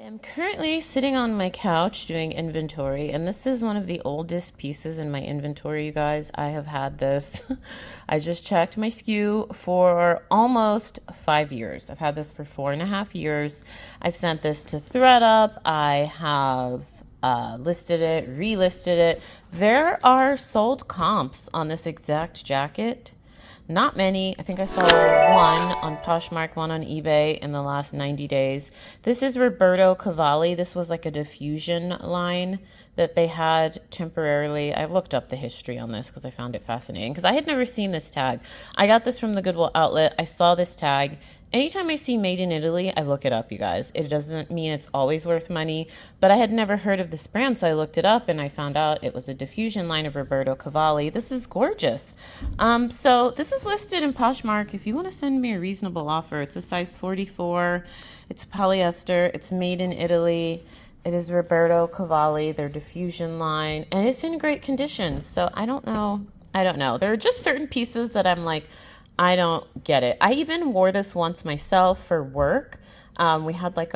I'm currently sitting on my couch doing inventory, and this is one of the oldest pieces in my inventory, you guys. I have had this. I just checked my SKU for almost 5 years. I've had this for 4.5 years. I've sent this to ThreadUp. I have listed it, relisted it. There are sold comps on this exact jacket. Not many. I think I saw one on Poshmark, one on eBay in the last 90 days. This is Roberto Cavalli. This was like a diffusion line that they had temporarily. I looked up the history on this because I found it fascinating because I had never seen this tag. I got this from the Goodwill outlet. I saw this tag. Anytime I see made in Italy, I look it up, you guys. It doesn't mean it's always worth money, but I had never heard of this brand, so I looked it up and I found out it was a diffusion line of Roberto Cavalli. This is gorgeous. So this is listed in Poshmark. If you want to send me a reasonable offer, it's a size 44. It's polyester. It's made in Italy. It is Roberto Cavalli, their diffusion line, and it's in great condition. So I don't know. There are just certain pieces that I'm like, I don't get it. I even wore this once myself for work. We had like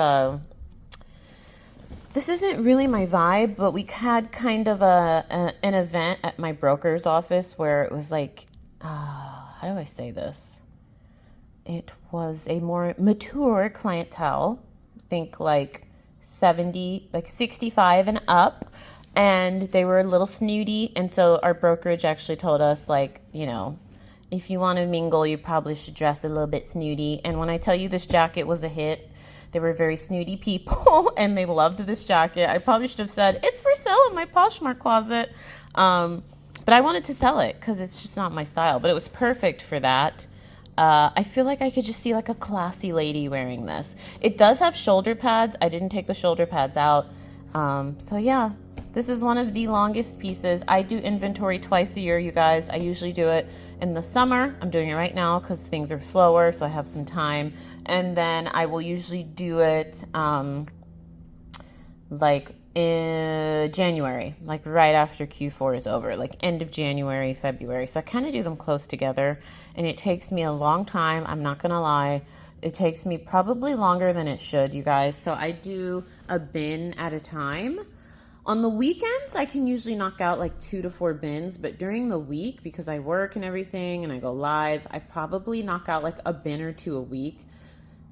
this isn't really my vibe, but we had kind of an event at my broker's office where it was like, how do I say this? It was a more mature clientele, think like 70, like 65 and up. And they were a little snooty. And so our brokerage actually told us, like, you know, if you want to mingle, you probably should dress a little bit snooty. And when I tell you this jacket was a hit, they were very snooty people and they loved this jacket. I probably should have said, it's for sale in my Poshmark closet. But I wanted to sell it because it's just not my style. But it was perfect for that. I feel like I could just see like a classy lady wearing this. It does have shoulder pads. I didn't take the shoulder pads out. So yeah, this is one of the longest pieces. I do inventory twice a year, you guys. I usually do it in the summer. I'm doing it right now because things are slower, so I have some time. And then I will usually do it like in January, like right after Q4 is over, like end of January, February. So I kind of do them close together, and it takes me a long time. I'm not gonna lie. It takes me probably longer than it should, you guys. So I do a bin at a time. On the weekends, I can usually knock out like 2 to 4 bins, but during the week, because I work and everything and I go live, I probably knock out like a bin or 2 a week.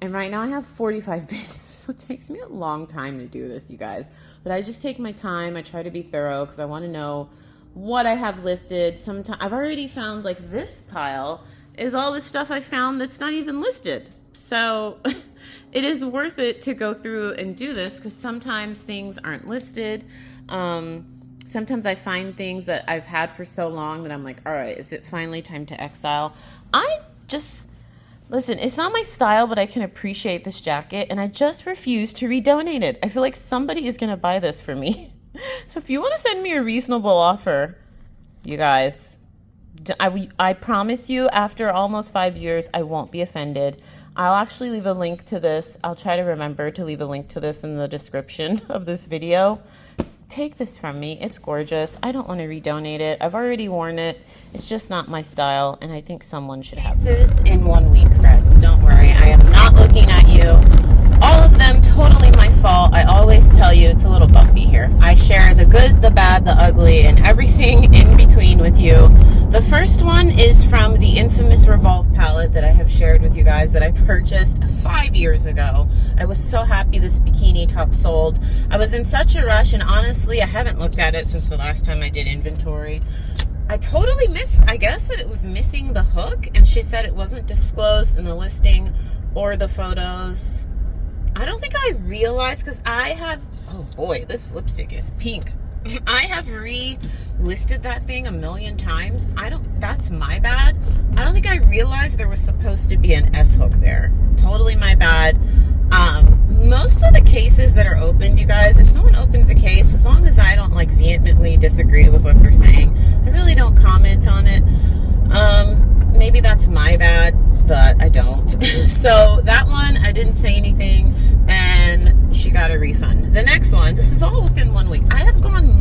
And right now I have 45 bins, so it takes me a long time to do this, you guys. But I just take my time. I try to be thorough because I want to know what I have listed. Sometimes I've already found like this pile is all the stuff I found that's not even listed. So it is worth it to go through and do this because sometimes things aren't listed. Sometimes I find things that I've had for so long that I'm like, all right, is it finally time to exile? Listen, it's not my style, but I can appreciate this jacket, and I just refuse to redonate it. I feel like somebody is going to buy this for me. So if you want to send me a reasonable offer, you guys, I promise you, after almost 5 years, I won't be offended. I'll actually leave a link to this. I'll try to remember to leave a link to this in the description of this video. Take this from me. It's gorgeous. I don't want to redonate it. I've already worn it. It's just not my style, and I think someone should have this in 1 week, friends. Don't worry. I am not looking at you. All of them totally my fault. I always tell you it's a little bumpy here. I share the good, the bad, the ugly, and everything in between with you. The first one is from the infamous Revolve palette that I have shared with you guys that I purchased 5 years ago. I was so happy this bikini top sold. I was in such a rush, and honestly, I haven't looked at it since the last time I did inventory. I totally missed, I guess, that it was missing the hook, and she said it wasn't disclosed in the listing or the photos. I don't think I realized because I have, oh boy, this lipstick is pink. I have listed that thing 1,000,000 times. That's my bad. I don't think I realized there was supposed to be an S hook there. Totally my bad. Most of the cases that are opened, you guys, if someone opens a case, as long as I don't like vehemently disagree with what they're saying, I really don't comment on it. Maybe that's my bad, but I don't. So that one, I didn't say anything, and she got a refund. The next one, this is all within 1 week. I have gone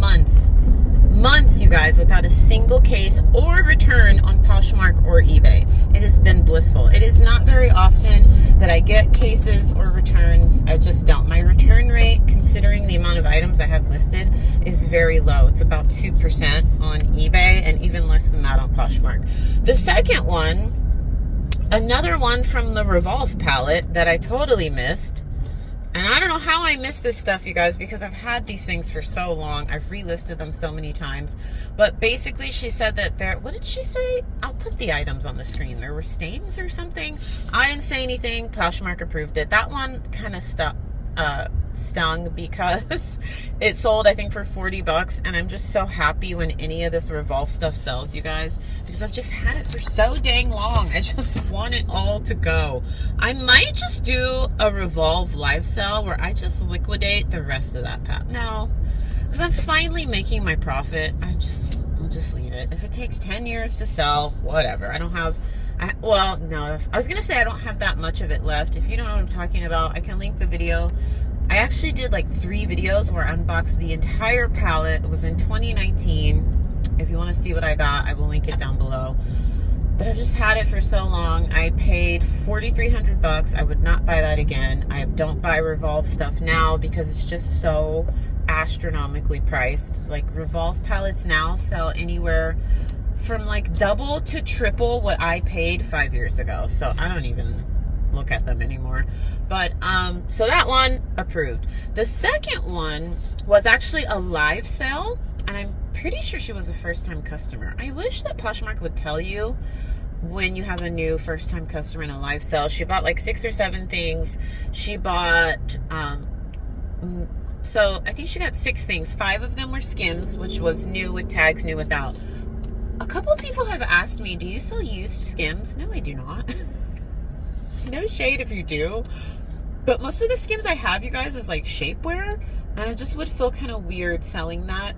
months, you guys, without a single case or return on Poshmark or eBay. It has been blissful. It is not very often that I get cases or returns. I just don't. My return rate listed is very low. It's about 2% on eBay and even less than that on Poshmark. The second one, another one from the Revolve palette that I totally missed. And I don't know how I missed this stuff, you guys, because I've had these things for so long. I've relisted them so many times. But basically, she said that there... What did she say? I'll put the items on the screen. There were stains or something. I didn't say anything. Poshmark approved it. That one kind of stung because it sold, I think, for $40. And I'm just so happy when any of this Revolve stuff sells, you guys, because I've just had it for so dang long. I just want it all to go. I might just do a Revolve live sale where I just liquidate the rest of that pack. No, because I'm finally making my profit. I'll just leave it. If it takes 10 years to sell, whatever. I don't have... well, no, I was going to say I don't have that much of it left. If you don't know what I'm talking about, I can link the video. I actually did like 3 videos where I unboxed the entire palette. It was in 2019. If you want to see what I got, I will link it down below. But I've just had it for so long. I paid $4,300. I would not buy that again. I don't buy Revolve stuff now because it's just so astronomically priced. It's like Revolve palettes now sell anywhere from like double to triple what I paid 5 years ago. So I don't even look at them anymore. But so that one approved. The second one was actually a live sale, and I'm pretty sure she was a first-time customer. I wish that Poshmark would tell you when you have a new first-time customer in a live sale. She bought like 6 or 7 things. She bought so I think she got 6 things. 5 of them were skims, which was new with tags, new without. A couple of people have asked me, do you sell used skims? No, I do not. No shade if you do, but most of the skims I have, you guys, is like shapewear, and I just would feel kind of weird selling that.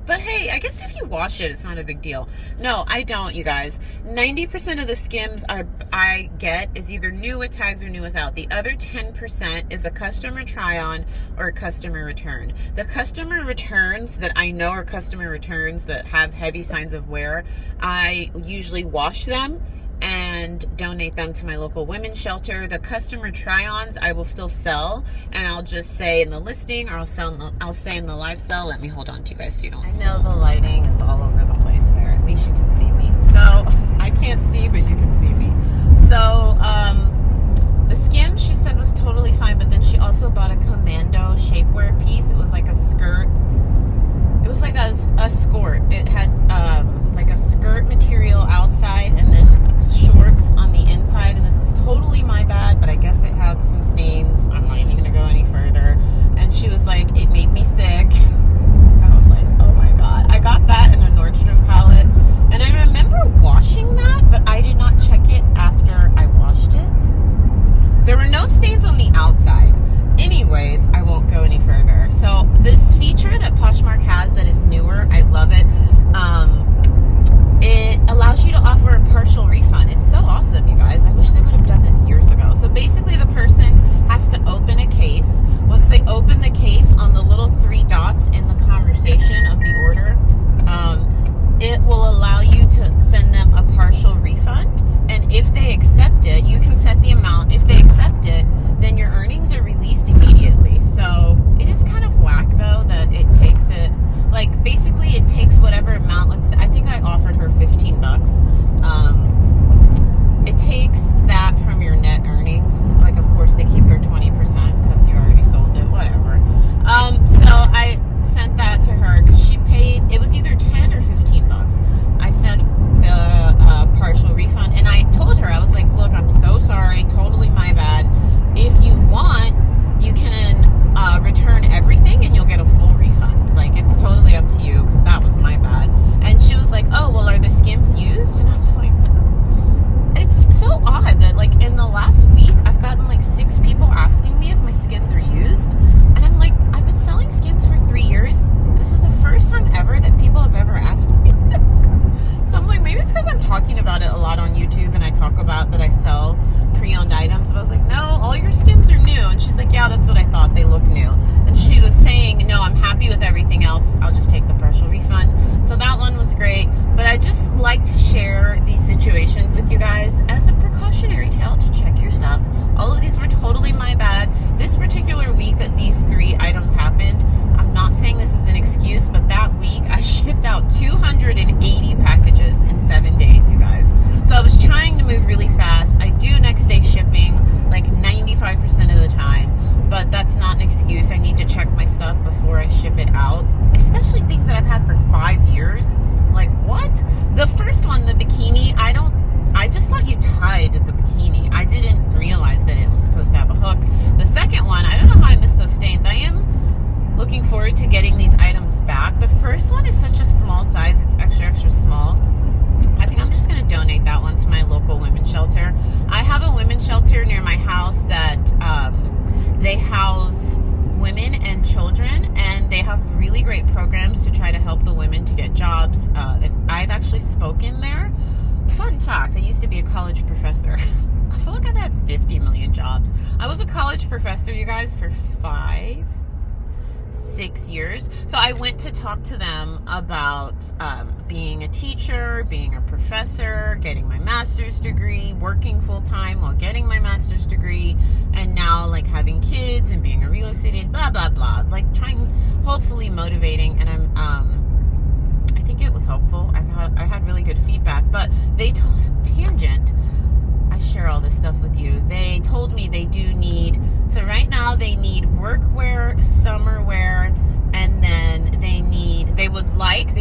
But hey, I guess if you wash it, it's not a big deal. No, I don't, you guys. 90% of the skims I get is either new with tags or new without. The other 10% is a customer try-on or a customer return. The customer returns that I know are customer returns that have heavy signs of wear, I usually wash them and donate them to my local women's shelter. The customer try-ons I will still sell, and I'll just say in the listing, or I'll say in the live sale. Let me hold on to you guys so you don't. I know the lighting is all over the place there. At least you can see me. So I can't see, but you can see me. So the skim she said was totally fine, but then she also bought a commando shapewear piece. It was like a skirt. It was like a skirt. It had like a skirt material outside and then shorts on the inside, and this is totally my bad, but I guess it had some stains. I'm not even gonna go any further. And she was like, it made me sick. And I was like, oh my god. I got that in a Nordstrom palette, and I remember washing that, but I did not check it after I washed it. There were no stains on the outside. Anyways, I won't go any further. So this feature that Poshmark has that is newer, I love it. check my stuff before I ship it out, especially things that I've had for 5 years. Like, what? The first one, the bikini, I just thought you tied the bikini. I didn't realize that it was supposed to have a hook. The second one, I don't know how I missed those stains. I am looking forward to getting these items back. The first one is such a small size. It's extra, extra small. I think I'm just going to donate that one to my local women's shelter. I have a women's shelter near my house that they house women and children, and they have really great programs to try to help the women to get jobs. I've actually spoken there. Fun fact, I used to be a college professor. I feel like I've had 50 million jobs. I was a college professor, you guys, for 6 years. So I went to talk to them about being a teacher, being a professor, getting my master's degree, working full-time while getting my master's degree, and now like having kids and being a real estate agent, blah, blah, blah. Like trying, hopefully motivating, and I think it was helpful. I had really good feedback, but they tangent. I share all this stuff with you. They told me they do need, so right now they need workwear, summer wear, and then they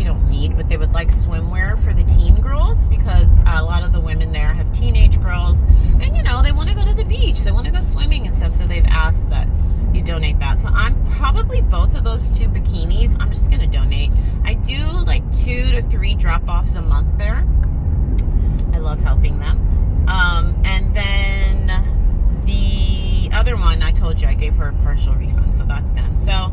don't need, but they would like swimwear for the teen girls, because a lot of the women there have teenage girls, and they want to go to the beach, they want to go swimming and stuff, so they've asked that you donate that. So I'm probably both of those 2 bikinis, I'm just going to donate. I do like 2 to 3 drop-offs a month there. I love helping them. And then the other one, I told you I gave her a partial refund, so that's done. So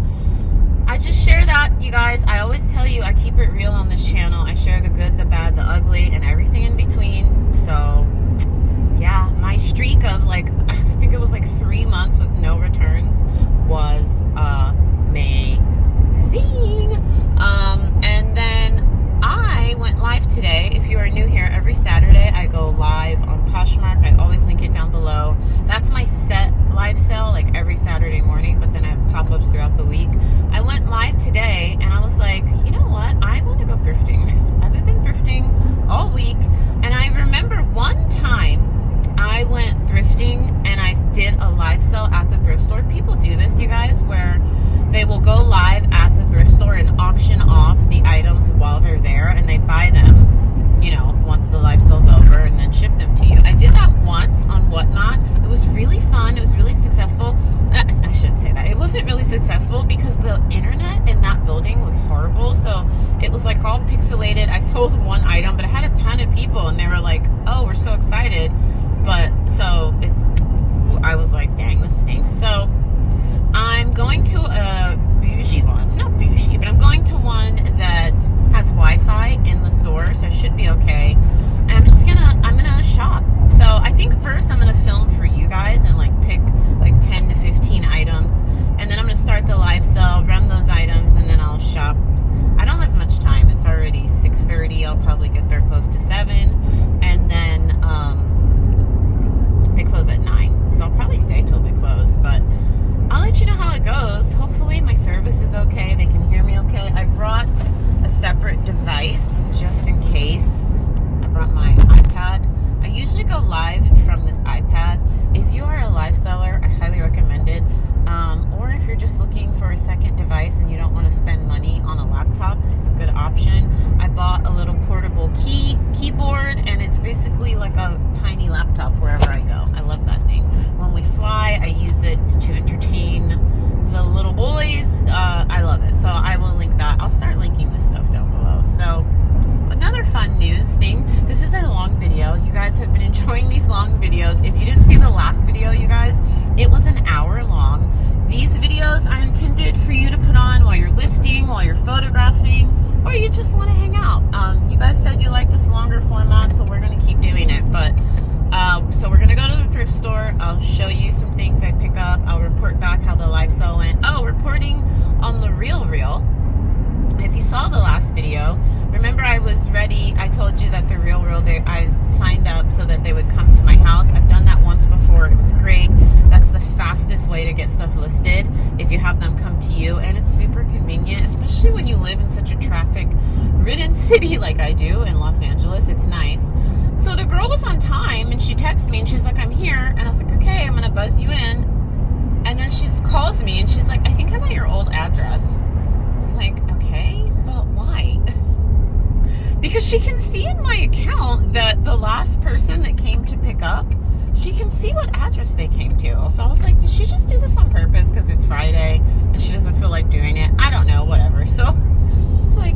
I just share that, you guys. I always tell you I keep it real on this channel. I share the good, the bad, the ugly, and everything in between. So yeah, my streak of I think it was 3 months with no returns was amazing. And then I went live today. If you are new here, every Saturday I go live on Poshmark. I always link it down below. That's my set live sale, like every Saturday morning, but then I have pop-ups throughout the week. I went live today and I was like, you know what? I want to go thrifting. I haven't been thrifting all week. And I remember one time I went thrifting and I did a live sale at the thrift store. People do this, you guys, where they will go live at the thrift store and auction off the items while they're there, and they buy them, once the live sale's over, and then ship them to you. I did that once on Whatnot. It was really fun. It was really successful. I shouldn't say that. It wasn't really successful because the internet in that building was horrible. So it was all pixelated. I sold one item, but I had a ton of people, and they were like, oh, we're so excited. But I was like, dang, this stinks. So I'm going to a bougie one. Not bougie, but I'm going to one that has Wi-Fi in the store, so I should be okay. And I'm gonna shop. So I think first I'm gonna film for you guys and pick 10 to 15 items, and then I'm gonna start the live sale, run those items, and then I'll shop. I don't have much time. It's already 6:30. I'll probably get there close to 7, and then they close at 9, so I'll probably stay till they close, but I'll let you know how it goes. Hopefully my service is okay. They can hear me okay. I brought a separate device just in case. I brought my iPad. I usually go live from this iPad. If you are a live seller, I highly recommend it. Or if you're just looking for a second device and you don't want to spend money on a laptop, this is a good option. I bought a little portable keyboard, and it's basically like a tiny laptop wherever I go. I love that thing. When we fly, I use it to entertain the little boys. I love it. So I will link that. I'll start linking this stuff down below. So another fun news thing. This is a long video. You guys have been enjoying these long videos. If you didn't see the last video, you guys, it was an hour long. These videos are intended for you to put on while you're listing, while you're photographing, or you just want to hang out. You guys said you like this longer format, so we're going to keep doing it. But so we're going to go to the thrift store. I'll show you some things I pick up. I'll report back how the live sale went. Oh, reporting on the RealReal. If you saw the last video, remember I was ready. I told you that the RealReal, I signed up so that they would come to my house. I've done that once before. It was great. That's the fastest way to get stuff listed, if you have them come to you. And it's super convenient, especially when you live in such a traffic-ridden city like I do in Los Angeles. It's nice. So the girl was on time, and she texted me, and she's like, I'm here. And I was like, okay, I'm going to buzz you in. And then she calls me, and she's like, I think I'm at your old she can see in my account that the last person that came to pick up, she can see what address they came to. So I was like, did she just do this on purpose because it's Friday and she doesn't feel like doing it? I don't know, whatever. So it's like,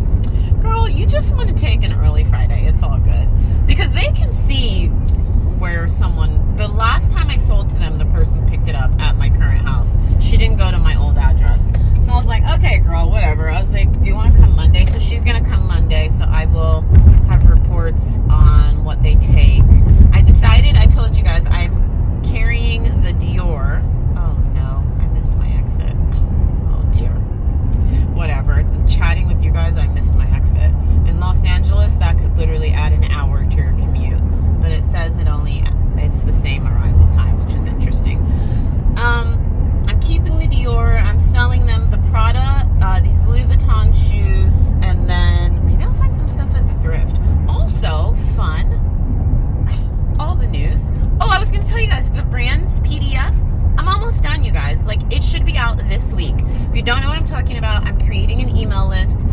girl, you just want to take an early Friday. It's all good. Because they can see where someone, the last time I sold to them, the person picked it up at my current house. She didn't go to my old address. So I was like, okay, girl, whatever. I was like, do you want to come Monday? So she's going to come Monday. So I will have reports on what they take. I decided, I told you guys, I'm carrying the Dior. Oh no, I missed my exit. Oh dear. Whatever. Chatting with you guys, I missed my exit. In Los Angeles, that could literally add an hour to your commute. But it says it's the same arrival time, which is interesting. I'm keeping the Dior. I'm selling them the Prada, these Louis Vuitton shoes, and then maybe I'll find some stuff at the Thrift. Also, fun, all the news. Oh, I was going to tell you guys, the brands PDF, I'm almost done, you guys. Like, it should be out this week. If you don't know what I'm talking about, I'm creating an email list.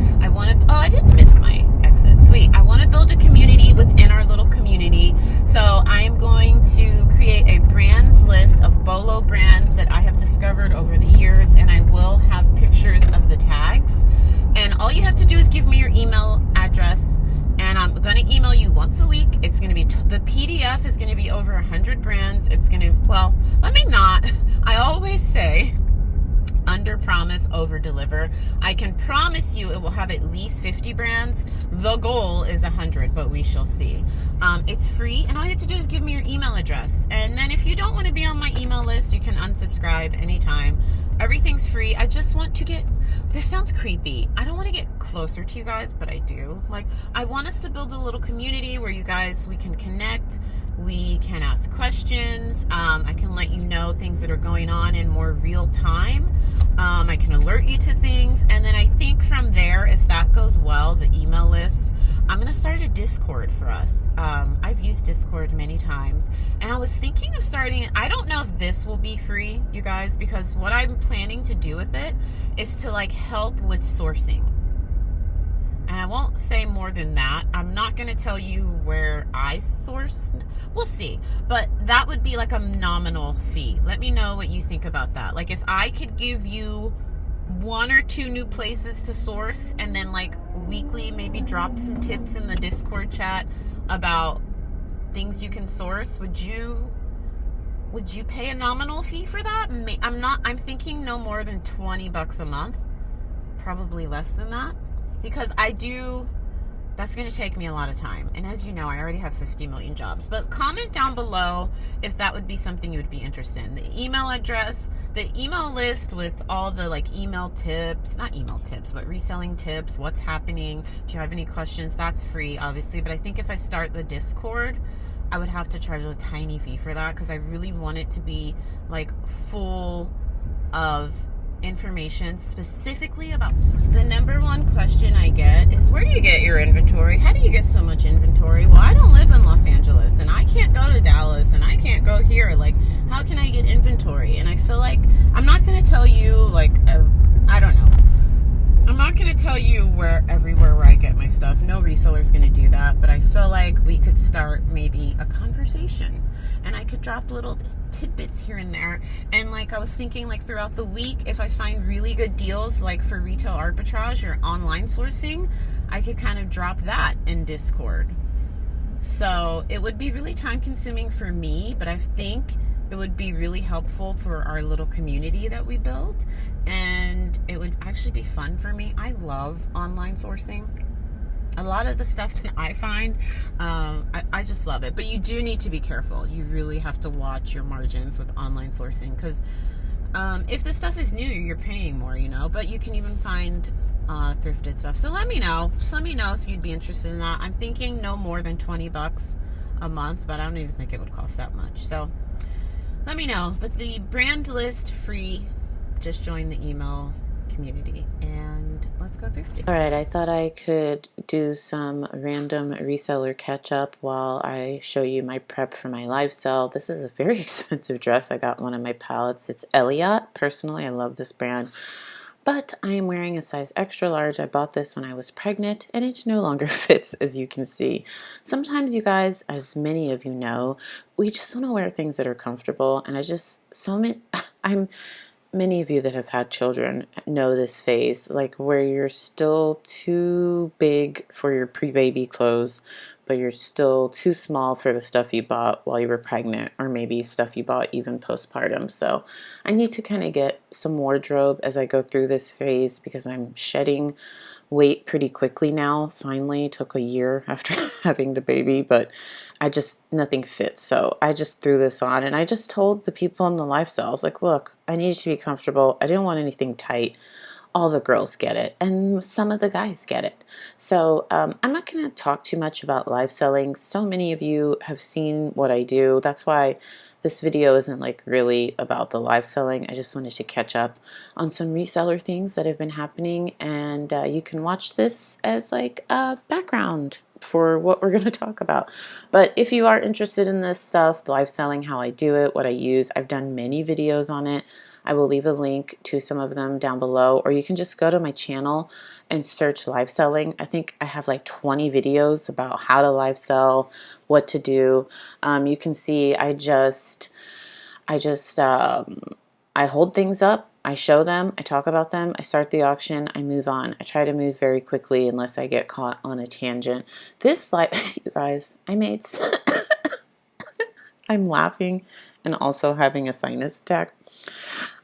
I didn't miss my exit. Sweet. I want to build a community within our little community. So I'm going to create a brands list of Bolo brands that I have discovered over the years, and I will have pictures of the tags. And all you have to do is give me your email address, and I'm going to email you once a week. It's going to be, the PDF is going to be over 100 brands. It's going to, well, let me not. I always say, under promise, over deliver. I can promise you it will have at least 50 brands. The goal is 100, but we shall see. It's free, and all you have to do is give me your email address. And then if you don't want to be on my email list, you can unsubscribe anytime. Everything's free. I just want to get, this sounds creepy, I don't want to get closer to you guys, but I do. Like, I want us to build a little community where you guys, we can connect, we can ask questions, I can let you know things that are going on in more real time. I can alert you to things, and then I think from there, if that goes well, the email list, I'm going to start a Discord for us. I've used Discord many times, and I was thinking of starting, I don't know if this will be free, you guys, because what I'm planning to do with it is to like help with sourcing. And I won't say more than that. I'm not going to tell you where I source. We'll see. But that would be like a nominal fee. Let me know what you think about that. Like, if I could give you 1 or 2 new places to source, and then like weekly maybe drop some tips in the Discord chat about things you can source, would you pay a nominal fee for that? I'm thinking no more than $20 a month. Probably less than that. Because that's going to take me a lot of time. And as you know, I already have 50 million jobs. But comment down below if that would be something you would be interested in. The email address, the email list with all the like email tips, not email tips, but reselling tips, what's happening. If you have any questions, that's free, obviously. But I think if I start the Discord, I would have to charge a tiny fee for that, because I really want it to be like full of information specifically about the number one question I get is, where do you get your inventory? How do you get so much inventory? Well, I don't live in Los Angeles, and I can't go to Dallas, and I can't go here. Like, how can I get inventory? And I feel like I'm not going to tell you, like, I don't know. I'm not going to tell you everywhere where I get my stuff. No reseller's going to do that, but I feel like we could start maybe a conversation, and I could drop little tidbits here and there. And like, I was thinking, like, throughout the week, if I find really good deals, like for retail arbitrage or online sourcing, I could kind of drop that in Discord. So it would be really time consuming for me, but I think it would be really helpful for our little community that we built, and it would actually be fun for me. I love online sourcing. A lot of the stuff that I find, I just love it. But you do need to be careful. You really have to watch your margins with online sourcing, because if the stuff is new, you're paying more, you know. But you can even find thrifted stuff. So let me know. Just let me know if you'd be interested in that. I'm thinking no more than $20 a month, but I don't even think it would cost that much. So let me know. But the brand list, free. Just join the email community, and let's go thrifting. All right, I thought I could do some random reseller catch up while I show you my prep for my live sale. This is a very expensive dress. I got one of my palettes. It's Elliot. Personally, I love this brand, but I am wearing a size extra large. I bought this when I was pregnant and it no longer fits, as you can see. Sometimes, you guys, as many of you know, we just want to wear things that are comfortable, and many of you that have had children know this phase, like where you're still too big for your pre-baby clothes, but you're still too small for the stuff you bought while you were pregnant, or maybe stuff you bought even postpartum. So I need to kind of get some wardrobe as I go through this phase, because I'm shedding weight pretty quickly now. Finally, took a year after having the baby, but nothing fits. So I just threw this on, and I just told the people in the lifestyle, I was like, look, I need to be comfortable. I didn't want anything tight. All the girls get it, and some of the guys get it. So I'm not going to talk too much about live selling. So many of you have seen what I do. That's why this video isn't like really about the live selling. I just wanted to catch up on some reseller things that have been happening, and you can watch this as like a background for what we're going to talk about. But if you are interested in this stuff, the live selling, how I do it, what I use, I've done many videos on it. I will leave a link to some of them down below, or you can just go to my channel and search live selling. I think I have like 20 videos about how to live sell, what to do. You can see I hold things up, I show them, I talk about them, I start the auction, I move on. I try to move very quickly unless I get caught on a tangent. This live, you guys, I'm laughing and also having a sinus attack.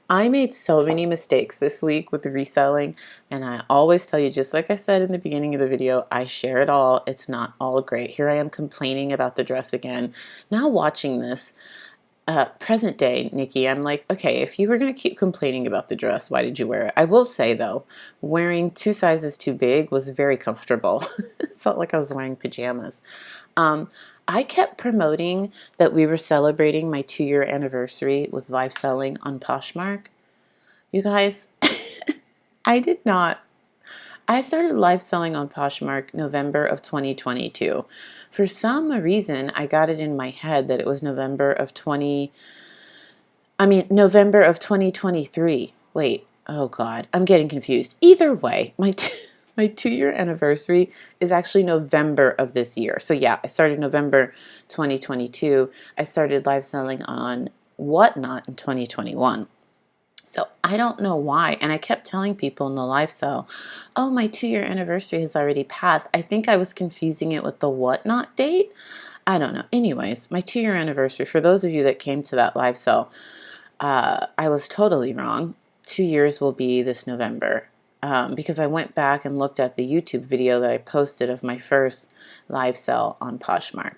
I made so many mistakes this week with the reselling, and I always tell you, just like I said in the beginning of the video, I share it all. It's not all great. Here I am complaining about the dress again. Now watching this, present day, Nikki, I'm like, okay, if you were going to keep complaining about the dress, why did you wear it? I will say, though, wearing 2 sizes too big was very comfortable. It felt like I was wearing pajamas. I kept promoting that we were celebrating my 2-year anniversary with live selling on Poshmark. You guys, I did not. I started live selling on Poshmark November of 2022. For some reason, I got it in my head that it was November of 2023. Wait, oh God, I'm getting confused. Either way, my 2-year anniversary is actually November of this year. So yeah, I started November 2022. I started live selling on Whatnot in 2021. So I don't know why. And I kept telling people in the live sale, oh, my 2-year anniversary has already passed. I think I was confusing it with the Whatnot date. I don't know. Anyways, my 2-year anniversary, for those of you that came to that live sale, I was totally wrong. 2 years will be this November. Because I went back and looked at the YouTube video that I posted of my first live sale on Poshmark.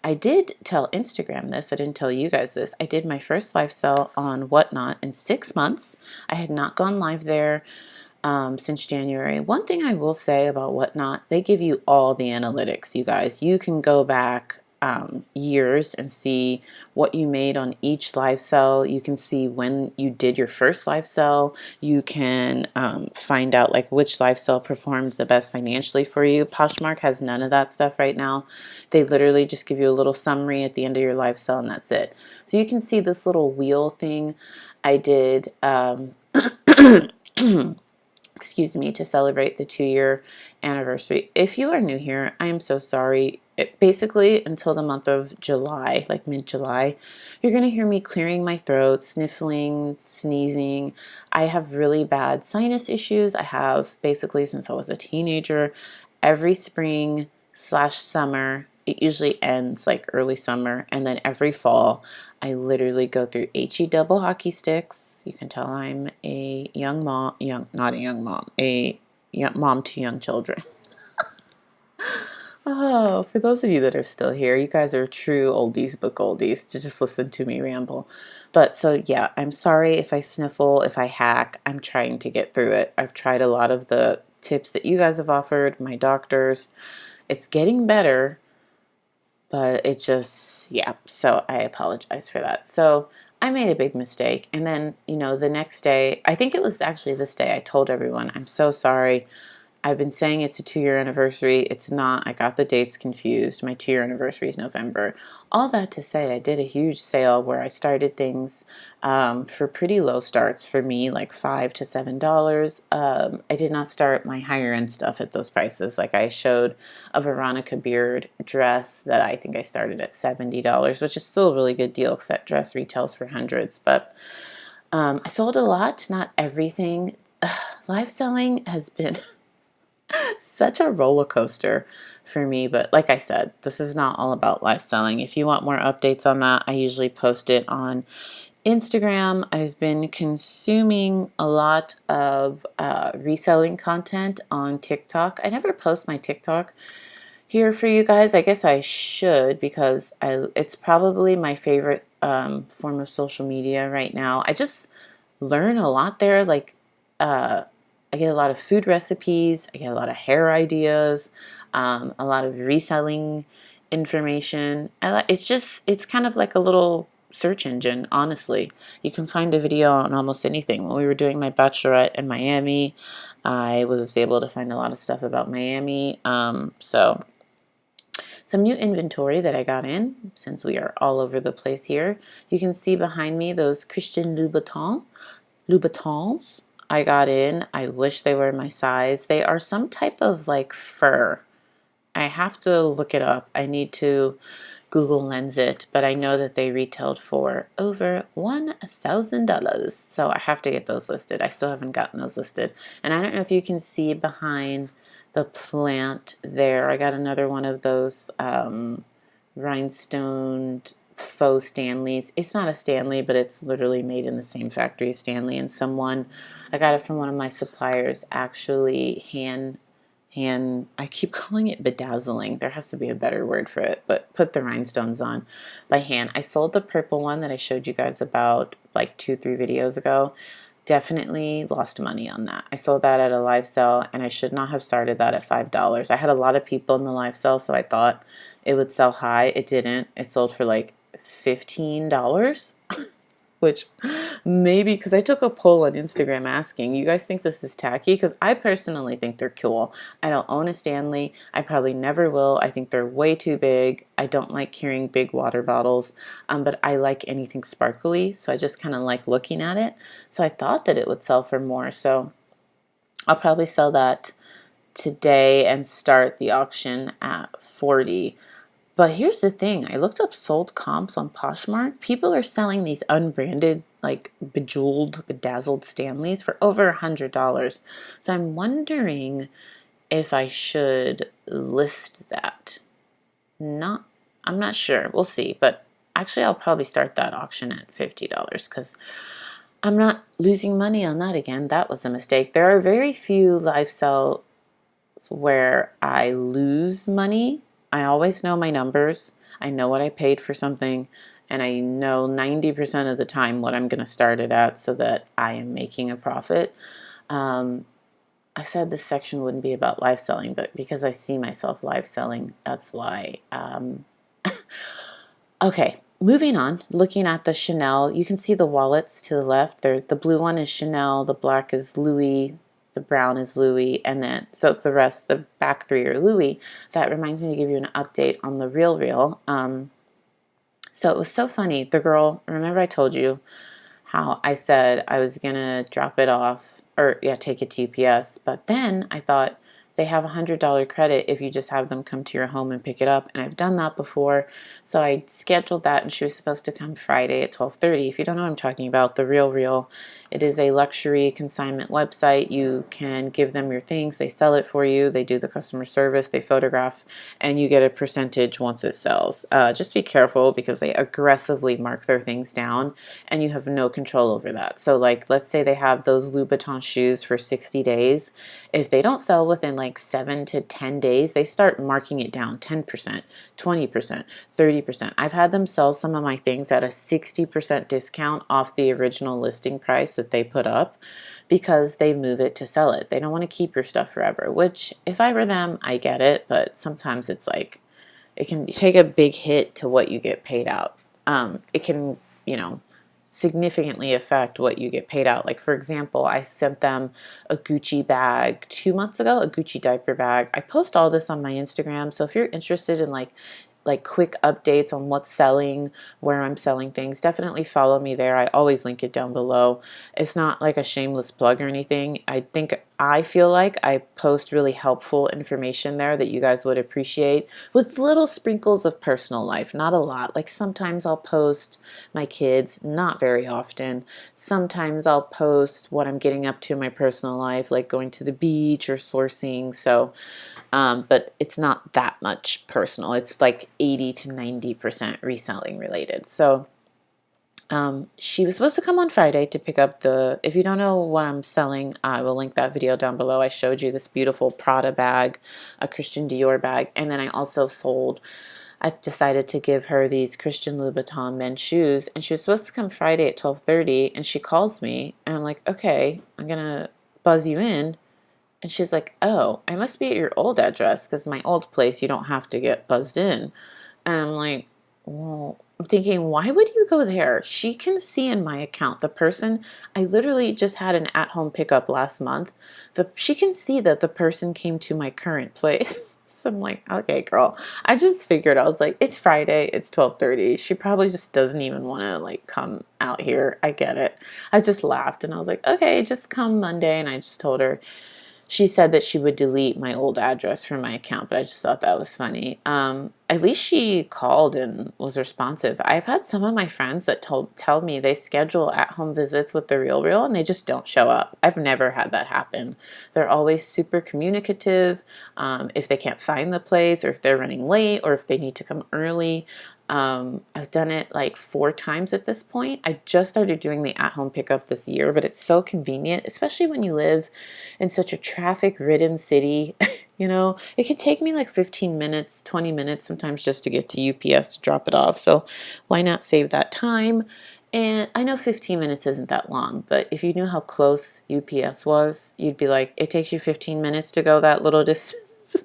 I did tell Instagram this. I didn't tell you guys this. I did my first live sale on Whatnot in 6 months. I had not gone live there since January. One thing I will say about Whatnot, they give you all the analytics, you guys. You can go back years and see what you made on each live sell. You can see when you did your first live sell. You can find out like which live sell performed the best financially for you. Poshmark has none of that stuff right now. They literally just give you a little summary at the end of your live sell, and that's it. So you can see this little wheel thing I did excuse me, to celebrate the 2-year anniversary. If you are new here, I am so sorry. Basically, until the month of July, like mid-July, you're going to hear me clearing my throat, sniffling, sneezing. I have really bad sinus issues. I have basically since I was a teenager. Every spring/summer, it usually ends like early summer, and then every fall, I literally go through HE double hockey sticks. You can tell I'm a young mom, not a young mom, a young mom to young children. Oh, for those of you that are still here, you guys are true oldies but goldies to just listen to me ramble. But so yeah, I'm sorry if I sniffle, if I hack. I'm trying to get through it. I've tried a lot of the tips that you guys have offered, my doctors. It's getting better, but it just, yeah. So I apologize for that. So I made a big mistake. And then, the next day, I think it was actually this day, I told everyone, I'm so sorry. I've been saying it's a 2-year anniversary. It's not. I got the dates confused. My 2-year anniversary is November. All that to say, I did a huge sale where I started things for pretty low starts for me, like $5 to $7. I did not start my higher end stuff at those prices. Like I showed a Veronica Beard dress that I think I started at $70, which is still a really good deal because that dress retails for hundreds. But I sold a lot, not everything. Live selling has been such a roller coaster for me. But like I said, this is not all about live selling. If you want more updates on that, I usually post it on Instagram. I've been consuming a lot of reselling content on TikTok. I never post my TikTok here for you guys. I guess I should because it's probably my favorite form of social media right now. I just learn a lot there. Like, I get a lot of food recipes. I get a lot of hair ideas, a lot of reselling information. It's kind of like a little search engine, honestly. You can find a video on almost anything. When we were doing my bachelorette in Miami, I was able to find a lot of stuff about Miami. So some new inventory that I got in, since we are all over the place here. You can see behind me those Christian Louboutins I got in. I wish they were my size. They are some type of like fur. I have to look it up. I need to Google Lens it, but I know that they retailed for over $1,000. So I have to get those listed. I still haven't gotten those listed. And I don't know if you can see behind the plant there. I got another one of those rhinestone faux Stanleys. It's not a Stanley, but it's literally made in the same factory as Stanley. And I got it from one of my suppliers, actually I keep calling it bedazzling. There has to be a better word for it, but put the rhinestones on by hand. I sold the purple one that I showed you guys about like 2-3 videos ago. Definitely lost money on that. I sold that at a live sale, and I should not have started that at $5. I had a lot of people in the live sale, so I thought it would sell high. It didn't. It sold for like $15. Which maybe, because I took a poll on Instagram asking, you guys think this is tacky? Because I personally think they're cool. I don't own a Stanley. I probably never will. I think they're way too big. I don't like carrying big water bottles, but I like anything sparkly, so I just kind of like looking at it. So I thought that it would sell for more. So I'll probably sell that today and start the auction at 40. But here's the thing. I looked up sold comps on Poshmark. People are selling these unbranded, like bejeweled, bedazzled Stanleys for over $100. So I'm wondering if I should list that. I'm not sure. We'll see. But actually, I'll probably start that auction at $50 because I'm not losing money on that again. That was a mistake. There are very few live sales where I lose money. I always know my numbers. I know what I paid for something, and I know 90% of the time what I'm going to start it at so that I am making a profit. I said this section wouldn't be about live selling, but because I see myself live selling, that's why. Okay, moving on. Looking at the Chanel, you can see the wallets to the left. The blue one is Chanel, the black is Louis, the brown is Louis, and then so the rest, the back 3 are Louis. That reminds me to give you an update on the RealReal. So it was so funny. The girl, remember I told you how I said I was gonna drop it off, or yeah, take it to UPS, but then I thought they have a $100 credit if you just have them come to your home and pick it up, and I've done that before. So I scheduled that, and she was supposed to come Friday at 12:30. If you don't know what I'm talking about, the RealReal, it is a luxury consignment website. You can give them your things, they sell it for you, they do the customer service, they photograph, and you get a percentage once it sells. Just be careful because they aggressively mark their things down, and you have no control over that. So like, let's say they have those Louboutin shoes for 60 days. If they don't sell within like 7 to 10 days, they start marking it down 10%, 20%, 30%. I've had them sell some of my things at a 60% discount off the original listing price that they put up because they move it to sell it. They don't want to keep your stuff forever, which if I were them, I get it, but sometimes it's like it can take a big hit to what you get paid out. It can, significantly affect what you get paid out. Like, for example, I sent them a Gucci bag 2 months ago, a Gucci diaper bag. I post all this on my Instagram. So if you're interested in like quick updates on what's selling, where I'm selling things, definitely follow me there. I always link it down below. It's not like a shameless plug or anything. I feel like I post really helpful information there that you guys would appreciate, with little sprinkles of personal life, not a lot. Like sometimes I'll post my kids, not very often. Sometimes I'll post what I'm getting up to in my personal life, like going to the beach or sourcing. So but it's not that much personal. It's like 80 to 90% reselling related. So she was supposed to come on Friday to pick up if you don't know what I'm selling, I will link that video down below. I showed you this beautiful Prada bag, a Christian Dior bag, and then I decided to give her these Christian Louboutin men's shoes, and she was supposed to come Friday at 12:30, and she calls me, and I'm like, okay, I'm going to buzz you in. And she's like, oh, I must be at your old address, because my old place, you don't have to get buzzed in. And I'm like, well, I'm thinking, why would you go there? She can see in my account, I literally just had an at-home pickup last month. She can see that the person came to my current place. So I'm like, okay, girl. I just figured, I was like, it's Friday, it's 12:30. She probably just doesn't even want to like come out here. I get it. I just laughed and I was like, okay, just come Monday. And I just told her. She said that she would delete my old address from my account, but I just thought that was funny. At least she called and was responsive. I've had some of my friends that tell me they schedule at-home visits with the RealReal and they just don't show up. I've never had that happen. They're always super communicative. If they can't find the place, or if they're running late, or if they need to come early. I've done it like 4 times at this point. I just started doing the at-home pickup this year, but it's so convenient, especially when you live in such a traffic-ridden city. It could take me like 15 minutes, 20 minutes sometimes just to get to UPS to drop it off. So why not save that time? And I know 15 minutes isn't that long, but if you knew how close UPS was, you'd be like, it takes you 15 minutes to go that little distance.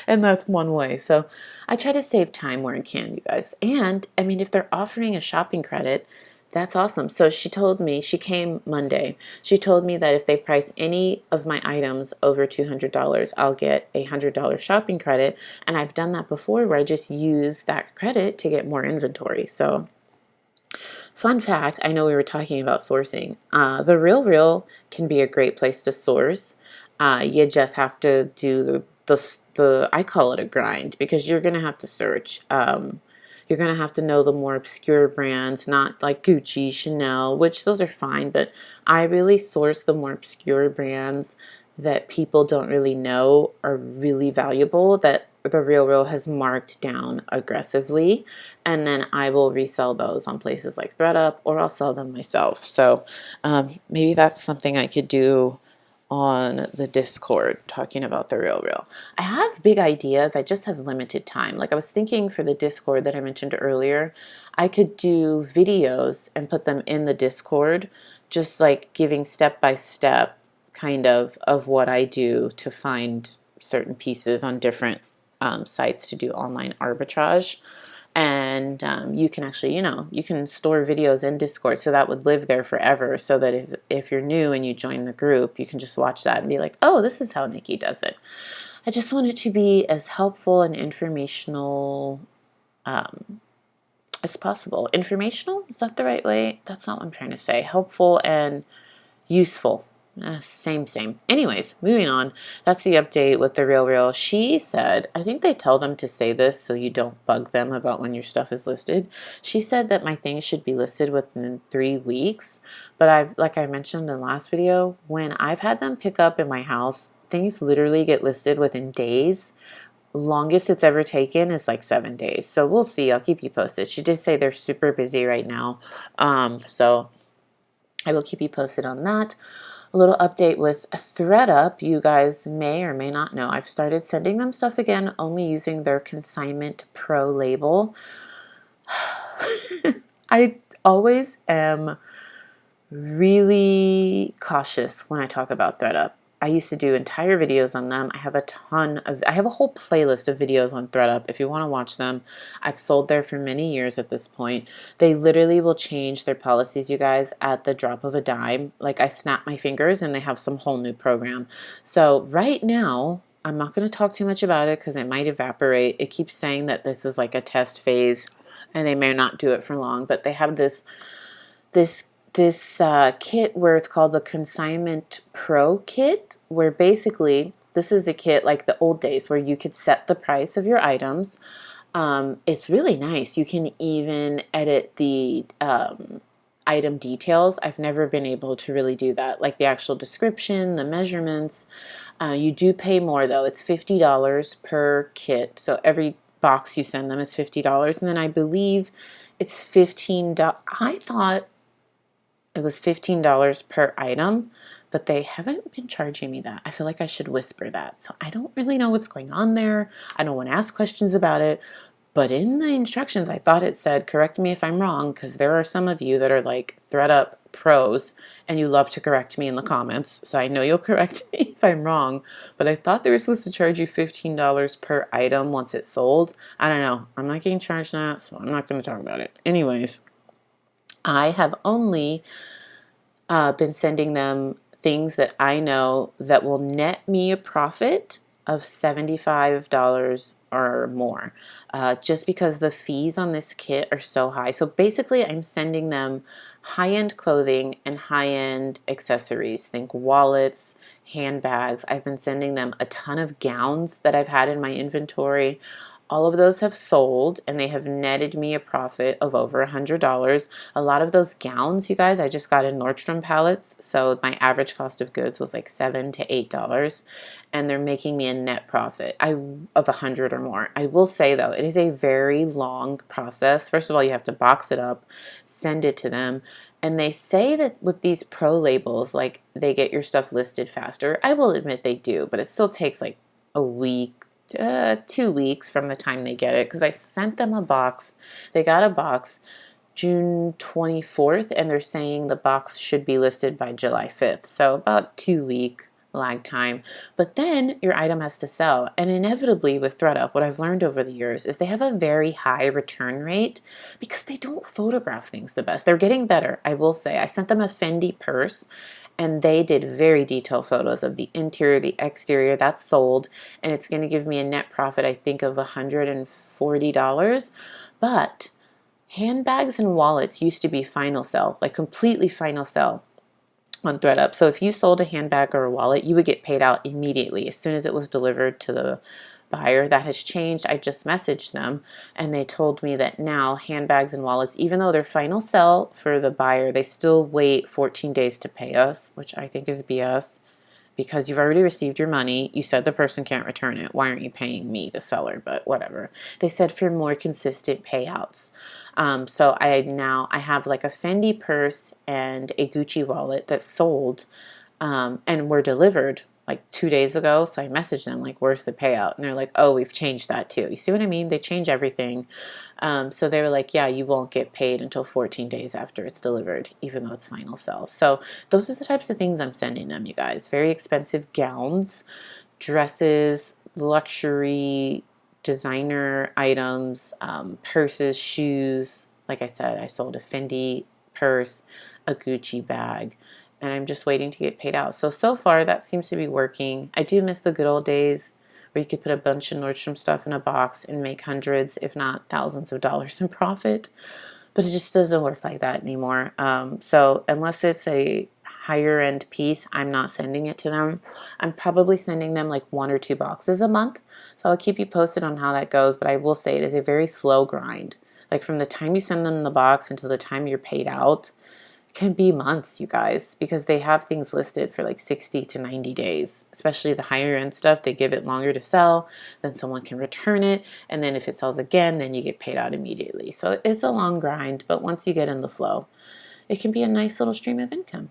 And that's one way. So I try to save time where I can, you guys. And I mean, if they're offering a shopping credit, that's awesome. So she came Monday. She told me that if they price any of my items over $200, I'll get a $100 shopping credit. And I've done that before where I just use that credit to get more inventory. So fun fact, I know we were talking about sourcing. The RealReal can be a great place to source. You just have to do I call it a grind, because you're going to have to search. You're going to have to know the more obscure brands, not like Gucci, Chanel, which those are fine, but I really source the more obscure brands that people don't really know are really valuable, that the RealReal has marked down aggressively, and then I will resell those on places like ThreadUp, or I'll sell them myself. So maybe that's something I could do on the Discord, talking about the RealReal. I have big ideas, I just have limited time. Like I was thinking for the Discord that I mentioned earlier, I could do videos and put them in the Discord, just like giving step by step kind of what I do to find certain pieces on different sites to do online arbitrage. And you can actually, you can store videos in Discord, so that would live there forever, so that if you're new and you join the group, you can just watch that and be like, oh, this is how Nikki does it. I just want it to be as helpful and informational as possible. Informational? Is that the right way? That's not what I'm trying to say. Helpful and useful. Same. Anyways, moving on. That's the update with the RealReal. She said, I think they tell them to say this so you don't bug them about when your stuff is listed. She said that my things should be listed within 3 weeks. But like I mentioned in the last video, when I've had them pick up in my house, things literally get listed within days. Longest it's ever taken is like 7 days. So we'll see. I'll keep you posted. She did say they're super busy right now. So I will keep you posted on that. A little update with ThreadUp. You guys may or may not know, I've started sending them stuff again, only using their Consignment Pro label. I always am really cautious when I talk about ThreadUp. I used to do entire videos on them. I have I have a whole playlist of videos on ThreadUp if you want to watch them. I've sold there for many years at this point. They literally will change their policies, you guys, at the drop of a dime. Like I snap my fingers and they have some whole new program. So right now, I'm not going to talk too much about it because it might evaporate. It keeps saying that this is like a test phase and they may not do it for long, but they have this kit where it's called the Consignment Pro kit, where basically this is a kit like the old days where you could set the price of your items. It's really nice. You can even edit the item details. I've never been able to really do that, like the actual description, the measurements. You do pay more though. It's $50 per kit. So every box you send them is $50. And then I believe it's $15. I thought it was $15 per item, but they haven't been charging me that. I feel like I should whisper that. So I don't really know what's going on there. I don't want to ask questions about it. But in the instructions, I thought it said, correct me if I'm wrong, because there are some of you that are like ThreadUp pros and you love to correct me in the comments. So I know you'll correct me if I'm wrong. But I thought they were supposed to charge you $15 per item once it's sold. I don't know. I'm not getting charged that, so I'm not going to talk about it. Anyways, I have only been sending them things that I know that will net me a profit of $75 or more, just because the fees on this kit are so high. So basically I'm sending them high-end clothing and high-end accessories. Think wallets, handbags. I've been sending them a ton of gowns that I've had in my inventory. All of those have sold and they have netted me a profit of over $100. A lot of those gowns, you guys, I just got in Nordstrom pallets. So my average cost of goods was like $7 to $8 and they're making me a net profit of 100 or more. I will say though, it is a very long process. First of all, you have to box it up, send it to them. And they say that with these pro labels, like they get your stuff listed faster. I will admit they do, but it still takes like a week, 2 weeks from the time they get it, because I sent them a box. They got a box June 24th and they're saying the box should be listed by July 5th, so about 2 week lag time. But then your item has to sell, and inevitably with ThreadUp, what I've learned over the years is they have a very high return rate because they don't photograph things the best. They're getting better, I will say. I sent them a Fendi purse and they did very detailed photos of the interior, the exterior. That's sold, and it's going to give me a net profit, I think, of $140. But handbags and wallets used to be final sell, like completely final sell on ThreadUp. So if you sold a handbag or a wallet, you would get paid out immediately as soon as it was delivered to the buyer. That has changed. I just messaged them and they told me that now handbags and wallets, even though they're final sell for the buyer, they still wait 14 days to pay us, which I think is BS because you've already received your money. You said the person can't return it. Why aren't you paying me, the seller? But whatever. They said for more consistent payouts. So I have like a Fendi purse and a Gucci wallet that sold and were delivered like 2 days ago. So I messaged them like, where's the payout? And they're like, oh, we've changed that too. You see what I mean? They change everything. So they were like, yeah, you won't get paid until 14 days after it's delivered, even though it's final sell. So those are the types of things I'm sending them, you guys. Very expensive gowns, dresses, luxury, designer items, purses, shoes. Like I said, I sold a Fendi purse, a Gucci bag, and I'm just waiting to get paid out. So far that seems to be working. I do miss the good old days where you could put a bunch of Nordstrom stuff in a box and make hundreds, if not thousands of dollars in profit. But it just doesn't work like that anymore. So unless it's a higher end piece, I'm not sending it to them. I'm probably sending them like 1 or 2 boxes a month. So I'll keep you posted on how that goes. But I will say it is a very slow grind. Like from the time you send them the box until the time you're paid out, can be months, you guys, because they have things listed for like 60 to 90 days, especially the higher end stuff. They give it longer to sell, then someone can return it, and then if it sells again, then you get paid out immediately. So it's a long grind, but once you get in the flow, it can be a nice little stream of income.